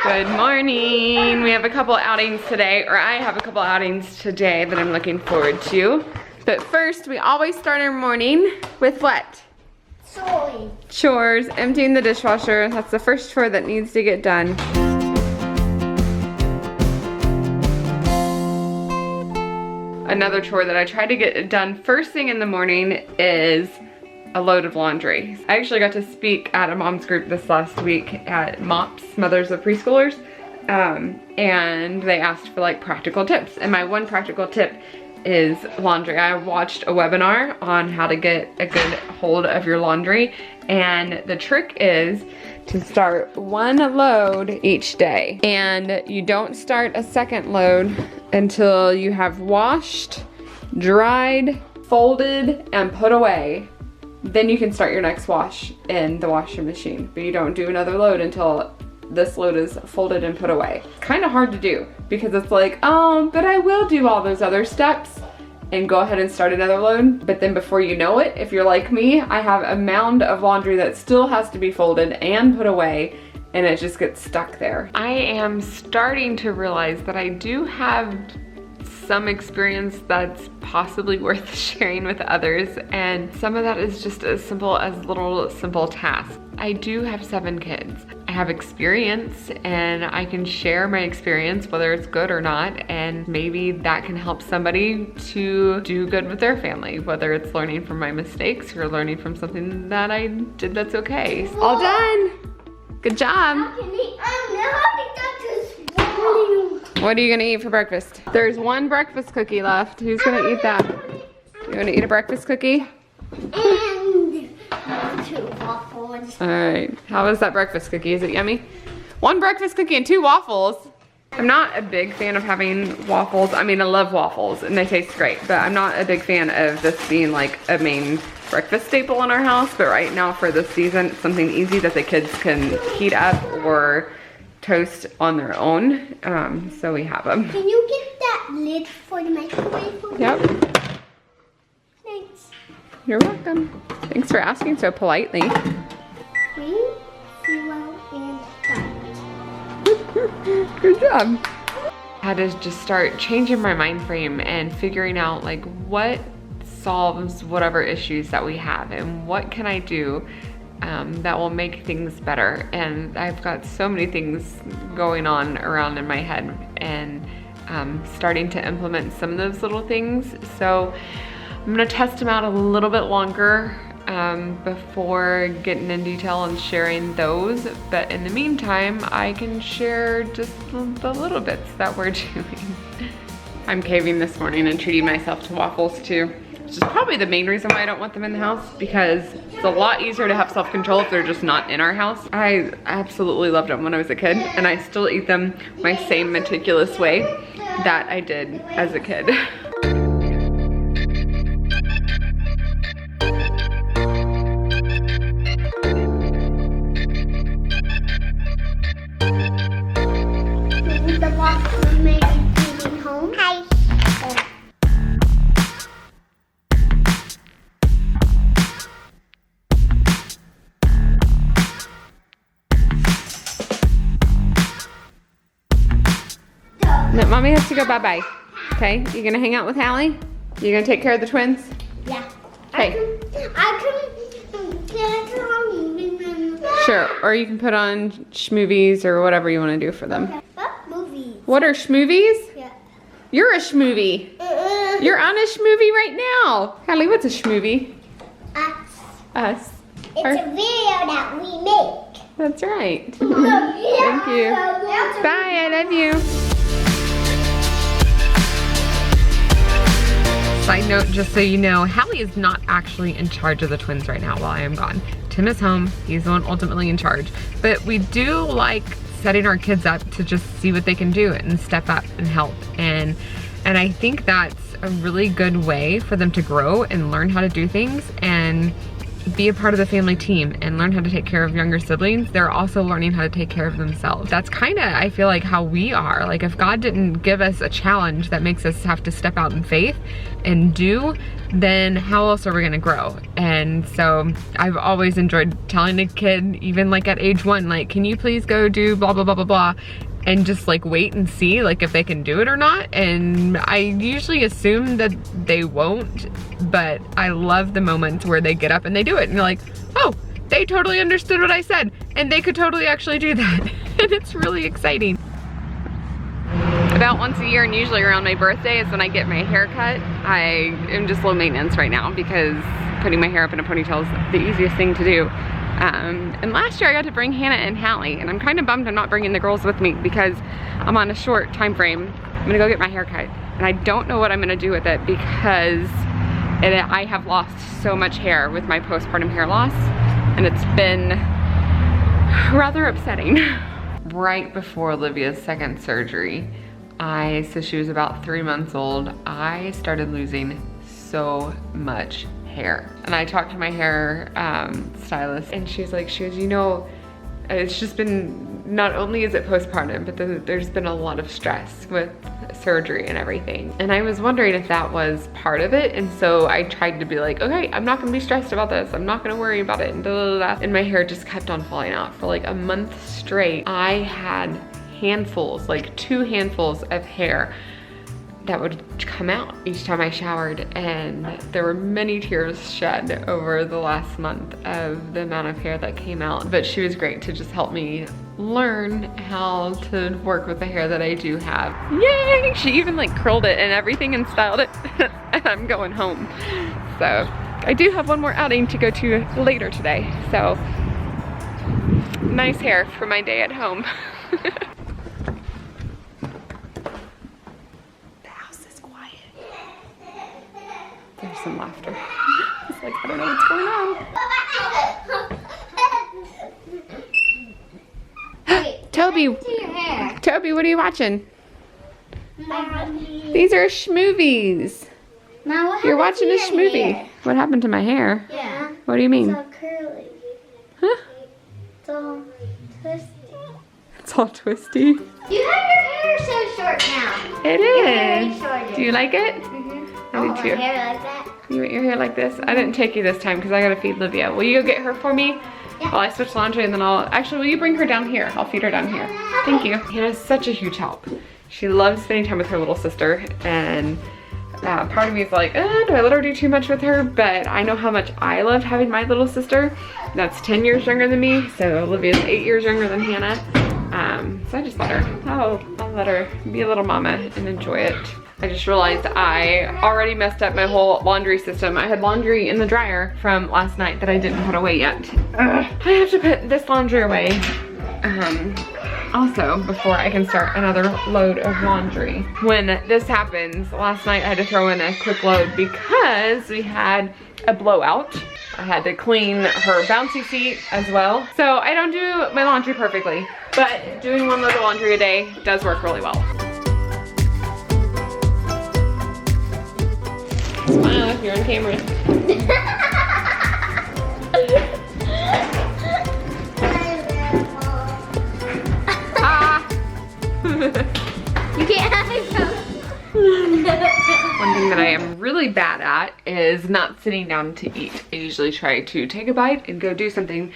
Good morning. We have a couple outings today, or I have a couple outings today that I'm looking forward to. But first, we always start our morning with what? Chores, emptying the dishwasher. That's the first chore that needs to get done. Another chore that I try to get done first thing in the morning is a load of laundry. I actually got to speak at a mom's group this last week at MOPS, Mothers of Preschoolers, and they asked for like practical tips. And my one practical tip is laundry. I watched a webinar on how to get a good hold of your laundry, and the trick is to start one load each day. And you don't start a second load until you have washed, dried, folded, and put away. Then you can start your next wash in the washing machine, but you don't do another load until this load is folded and put away. Kind of hard to do because it's like, but I will do all those other steps and go ahead and start another load. But then before you know it, if you're like me, I have a mound of laundry that still has to be folded and put away, and it just gets stuck there. I am starting to realize that I do have some experience that's possibly worth sharing with others, and some of that is just as simple as little simple tasks. I do have 7 kids. I have experience, and I can share my experience, whether it's good or not, and maybe that can help somebody to do good with their family, whether it's learning from my mistakes or learning from something that I did that's okay. All done. Good job. What are you gonna eat for breakfast? There's one breakfast cookie left. Who's gonna eat that? You wanna eat a breakfast cookie? And 2 waffles. All right, how is that breakfast cookie? Is it yummy? 1 breakfast cookie and 2 waffles. I'm not a big fan of having waffles. I mean, I love waffles and they taste great, but I'm not a big fan of this being like a main breakfast staple in our house. But right now for this season, it's something easy that the kids can heat up or toast on their own, so we have them. Can you get that lid for the microwave for me? Yep. Thanks. You're welcome. Thanks for asking so politely. 3, 0, and start. Good job. I had to just start changing my mind frame and figuring out like what solves whatever issues that we have and what can I do that will make things better. And I've got so many things going on around in my head, and starting to implement some of those little things. So I'm gonna test them out a little bit longer before getting in detail and sharing those. But in the meantime, I can share just the little bits that we're doing. I'm caving this morning and treating myself to waffles too, which is probably the main reason why I don't want them in the house, because it's a lot easier to have self-control if they're just not in our house. I absolutely loved them when I was a kid, and I still eat them my same meticulous way that I did as a kid. The waffle made it home. Hi. No, Mommy has to go bye-bye. Okay, you gonna hang out with Hallie? You gonna take care of the twins? Yeah. Okay. Can I turn on? Sure, or you can put on schmovies or whatever you wanna do for them. What movies? What are schmovies? Yeah. You're a schmovie. You're on a schmovie right now. Hallie, what's a schmovie? Us. It's a video that we make. That's right. Thank you. Bye, I love you. Side note, just so you know, Hallie is not actually in charge of the twins right now while I am gone. Tim is home, he's the one ultimately in charge. But we do like setting our kids up to just see what they can do and step up and help. And I think that's a really good way for them to grow and learn how to do things. And be a part of the family team and learn how to take care of younger siblings, they're also learning how to take care of themselves. That's kind of, I feel like, how we are. Like, if God didn't give us a challenge that makes us have to step out in faith and do, then how else are we gonna grow? And so I've always enjoyed telling a kid, even like at age 1, like, can you please go do blah, blah, blah, blah, blah, and just like wait and see like if they can do it or not. And I usually assume that they won't, but I love the moments where they get up and they do it and you're like, oh, they totally understood what I said and they could totally actually do that. And it's really exciting. About once a year, and usually around my birthday, is when I get my hair cut. I am just low maintenance right now because putting my hair up in a ponytail is the easiest thing to do. And last year I got to bring Hannah and Hallie, and I'm kind of bummed I'm not bringing the girls with me because I'm on a short time frame. I'm gonna go get my hair cut, and I don't know what I'm gonna do with it because I have lost so much hair with my postpartum hair loss, and it's been rather upsetting. Right before Olivia's second surgery, so she was about 3 months old, I started losing so much hair. And I talked to my hair stylist, and she goes, you know, it's just been, not only is it postpartum, but there's been a lot of stress with surgery and everything. And I was wondering if that was part of it. And so I tried to be like, okay, I'm not gonna be stressed about this. I'm not gonna worry about it. And, and my hair just kept on falling out for like a month straight. I had handfuls, like 2 handfuls of hair that would come out each time I showered, and there were many tears shed over the last month of the amount of hair that came out. But she was great to just help me learn how to work with the hair that I do have. Yay! She even like curled it and everything and styled it. And I'm going home. So I do have one more outing to go to later today. So nice hair for my day at home. There's some laughter. It's like, I don't know what's going on. Wait, Toby, your hair. Toby, what are you watching? Mommy. These are schmovies. Now what You're happened to watching a your schmovie. hair? What happened to my hair? Yeah. What do you mean? It's all curly. Huh? It's all twisty. It's all twisty. You have your hair so short now. It Your hair is. is shorter. Do you like it? Mm-hmm. I do too. My hair like that. You want your hair like this? I didn't take you this time because I gotta feed Livia. Will you go get her for me? Yeah. While I switch laundry, and then actually, will you bring her down here? I'll feed her down here. Thank you. Hannah's such a huge help. She loves spending time with her little sister, and part of me is like, do I let her do too much with her? But I know how much I love having my little sister. That's 10 years younger than me, so Olivia's 8 years younger than Hannah. So I just let her. I'll let her be a little mama and enjoy it. I just realized I already messed up my whole laundry system. I had laundry in the dryer from last night that I didn't put away yet. I have to put this laundry away also before I can start another load of laundry. When this happens, last night I had to throw in a quick load because we had a blowout. I had to clean her bouncy seat as well. So I don't do my laundry perfectly, but doing 1 load of laundry a day does work really well. Smile if you're on camera. Ah. You can't have it. One thing that I am really bad at is not sitting down to eat. I usually try to take a bite and go do something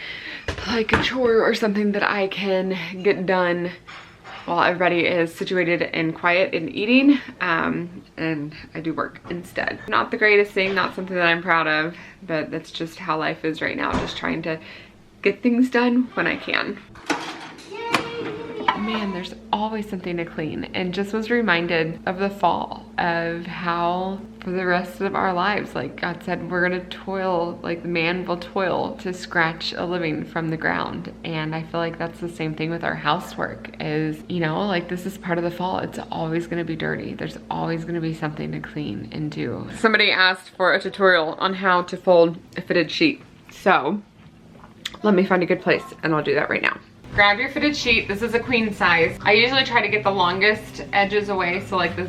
like a chore or something that I can get done while everybody is situated and quiet and eating, and I do work instead. Not the greatest thing, not something that I'm proud of, but that's just how life is right now, just trying to get things done when I can. Man, there's always something to clean, and just was reminded of the fall, of how for the rest of our lives, like God said, we're gonna toil, like the man will toil to scratch a living from the ground. And I feel like that's the same thing with our housework, is, you know, like this is part of the fall. It's always gonna be dirty. There's always gonna be something to clean and do. Somebody asked for a tutorial on how to fold a fitted sheet. So let me find a good place and I'll do that right now. Grab your fitted sheet. This is a queen size. I usually try to get the longest edges away, so like the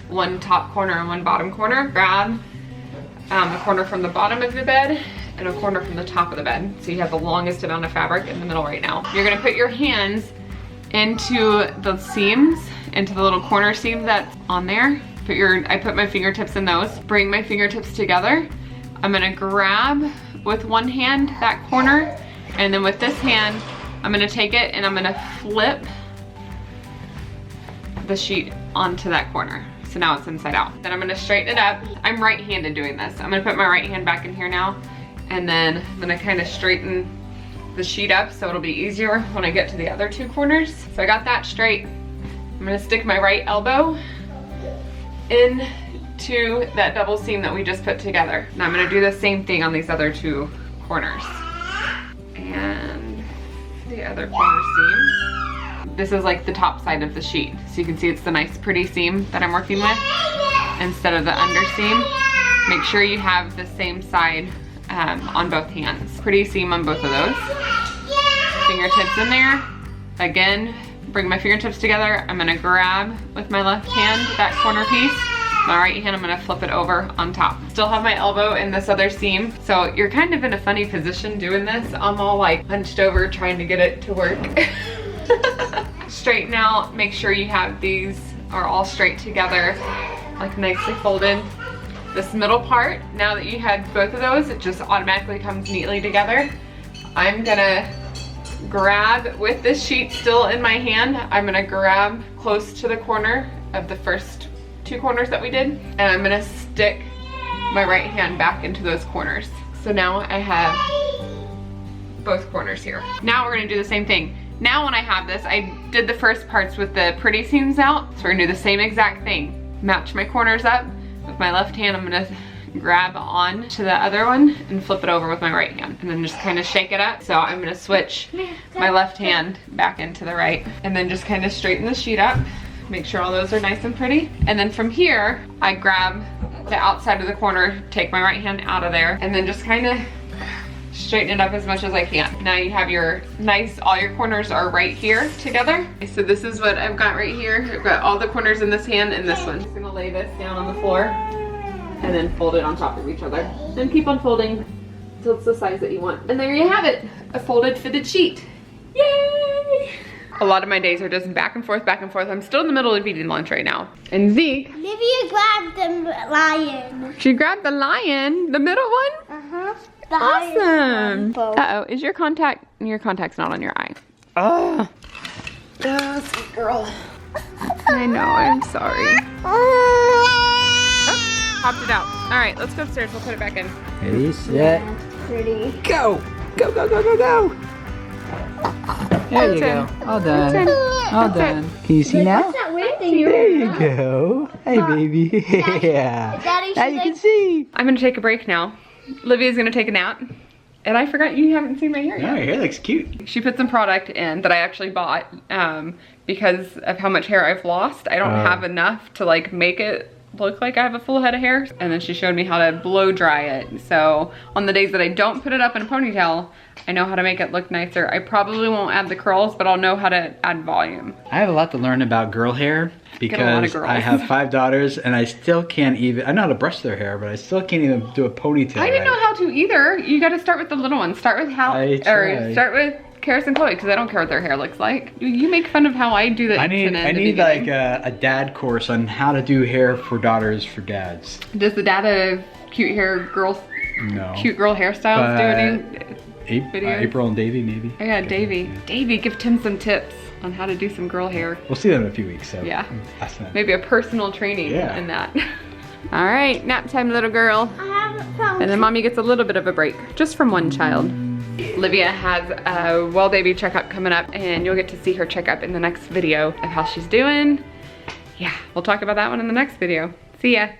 one top corner and one bottom corner. Grab a corner from the bottom of your bed and a corner from the top of the bed. So you have the longest amount of fabric in the middle right now. You're gonna put your hands into the seams, into the little corner seam that's on there. I put my fingertips in those. Bring my fingertips together. I'm gonna grab with one hand that corner, and then with this hand, I'm gonna take it and I'm gonna flip the sheet onto that corner. So now it's inside out. Then I'm gonna straighten it up. I'm right-handed doing this. I'm gonna put my right hand back in here now, and then I'm gonna kind of straighten the sheet up so it'll be easier when I get to the other two corners. So I got that straight. I'm gonna stick my right elbow into that double seam that we just put together. Now I'm gonna do the same thing on these other two corners. And the other corner seam. This is like the top side of the sheet. So you can see it's the nice pretty seam that I'm working with instead of the under seam. Make sure you have the same side on both hands. Pretty seam on both of those. Fingertips in there. Again, bring my fingertips together. I'm gonna grab with my left hand that corner piece. My right hand, I'm gonna flip it over on top. Still have my elbow in this other seam. So you're kind of in a funny position doing this. I'm all like hunched over trying to get it to work. Straighten out, make sure you have these are all straight together, like nicely folded. This middle part, now that you had both of those, it just automatically comes neatly together. I'm gonna grab, with this sheet still in my hand, I'm gonna grab close to the corner of the first two corners that we did, and I'm gonna stick my right hand back into those corners. So now I have both corners here. Now we're gonna do the same thing. Now when I have this, I did the first parts with the pretty seams out, so we're gonna do the same exact thing. Match my corners up. With my left hand, I'm gonna grab on to the other one and flip it over with my right hand, and then just kind of shake it up. So I'm gonna switch my left hand back into the right, and then just kind of straighten the sheet up. Make sure all those are nice and pretty. And then from here, I grab the outside of the corner, take my right hand out of there, and then just kind of straighten it up as much as I can. Now you have your nice, all your corners are right here together. So this is what I've got right here. I've got all the corners in this hand and this one. I'm just gonna lay this down on the floor and then fold it on top of each other. Then keep on folding until it's the size that you want. And there you have it, a folded fitted sheet. Yay! A lot of my days are just back and forth, back and forth. I'm still in the middle of eating lunch right now. And Zeke. Olivia grabbed the lion. She grabbed the lion, the middle one? Uh-huh. Awesome. Uh-oh, is your contact's not on your eye. Oh, sweet girl. I know, I'm sorry. Oh, popped it out. All right, let's go upstairs, we'll put it back in. Ready, set, Pretty. go! Go, go, go, go, go! There you go. All done. All done. Can you see now? What's that weird thing you're There you go. Hey, baby. Yeah. Daddy, Now you can see. I'm gonna take a break now. Livia's gonna take a nap. And I forgot you haven't seen my hair yet. No, your hair looks cute. She put some product in that I actually bought because of how much hair I've lost. I don't have enough to like make it look like I have a full head of hair. And then she showed me how to blow dry it. So on the days that I don't put it up in a ponytail, I know how to make it look nicer. I probably won't add the curls, but I'll know how to add volume. I have a lot to learn about girl hair because I have 5 daughters and I still can't even, I know how to brush their hair, but I still can't even do a ponytail. I didn't know how to either. You gotta start with the little ones. Start with start with Karis and Chloe, because I don't care what their hair looks like. You make fun of how I do the I need like a dad course on how to do hair for daughters for dads. Does the dad of cute hair girls, No. cute girl hairstyles do any videos? April and Davy, maybe. Oh yeah, Davy. Davy, give Tim some tips on how to do some girl hair. We'll see them in a few weeks, so Yeah. ask them. Maybe a personal training Yeah. in that. All right, nap time, little girl. I haven't found And then mommy gets a little bit of a break, just from one child. Olivia has a well baby checkup coming up, and you'll get to see her checkup in the next video of how she's doing. Yeah, we'll talk about that one in the next video. See ya.